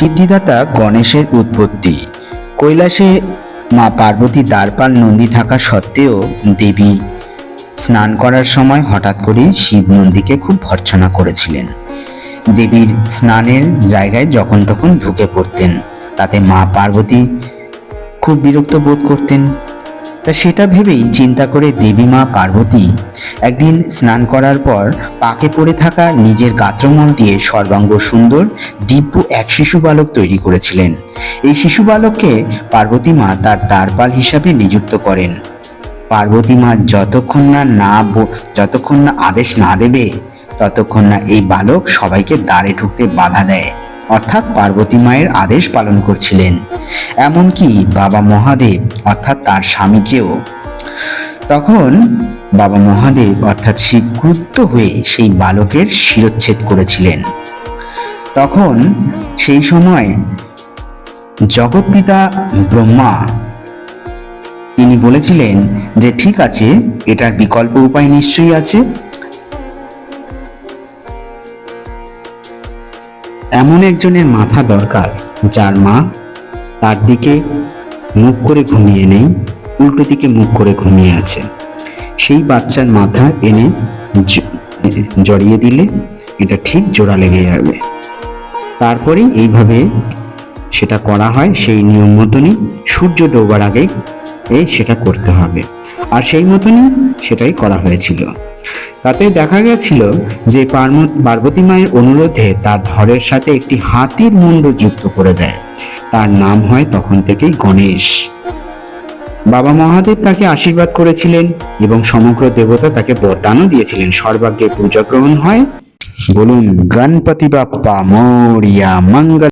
সিদ্ধিদাতা গণেশের উৎপত্তি। কৈলাসে মা পার্বতী দ্বারপাল নন্দী থাকা সত্ত্বেও দেবী স্নান করার সময় হঠাৎ করে শিব নন্দীকে খুব ভর্ৎসনা করেছিলেন। দেবীর স্নানের জায়গায় যখন তখন ঢুকে পড়তেন, তাতে মা পার্বতী খুব বিরক্ত বোধ করতেন। তা সেটা ভেবেই চিন্তা করে দেবী মা পার্বতী একদিন স্নান করার পর পাকে পড়ে থাকা নিজের গাত্রমল দিয়ে সর্বাঙ্গ সুন্দর দিব্য এক শিশু বালক তৈরি করেছিলেন। এই শিশু বালককে পার্বতী মা তার দ্বারপাল হিসাবে নিযুক্ত করেন। পার্বতী মা যতক্ষণ না আদেশ না দেবে ততক্ষণ না এই বালক সবাইকে দ্বারে ঢুকতে বাধা দেয়, অর্থাৎ পার্বতী মায়ের আদেশ পালন করছিলেন। এমনকি বাবা মহাদেব অর্থাৎ তার স্বামীকেও। তখন বাবা মহাদেব অর্থাৎ শিব ক্রুদ্ধ হয়ে সেই বালকের শিরচ্ছেদ করেছিলেন। তখন সেই সময় জগৎপিতা ব্রহ্মা তিনি বলেছিলেন যে ঠিক আছে, এটার বিকল্প উপায় নিশ্চয়ই আছে। এমন একজনের মাথা দরকার যার মা তার দিকে মুখ করে ঘুমিয়ে নেই, উল্টো দিকে মুখ করে ঘুমিয়ে আছে। সেই বাচ্চার মাথা এনে জড়িয়ে দিলে এটা ঠিক জোড়া লেগে যাবে। তারপরে এইভাবে সেটা করা হয়। সেই নিয়ম মতনই সূর্য ডোবার আগে সেটা করতে হবে, আর সেই মতনই সেটাই করা হয়েছিল। তাতে দেখা গেছিল যে পার্বতী মায়ের অনুরোধে তার ধরের সাথে একটি হাতির মুন্ড যুক্ত করে দেয়। তার নাম হয় তখন থেকেই গণেশ। বাবা মহাদেব তাকে আশীর্বাদ করেছিলেন এবং সমগ্র দেবতা তাকে বরদানও দিয়েছিলেন। সর্বাগ্যে পূজা গ্রহণ হয়। বলুন গণপতি বাপ্পা মোরিয়া, মঙ্গল।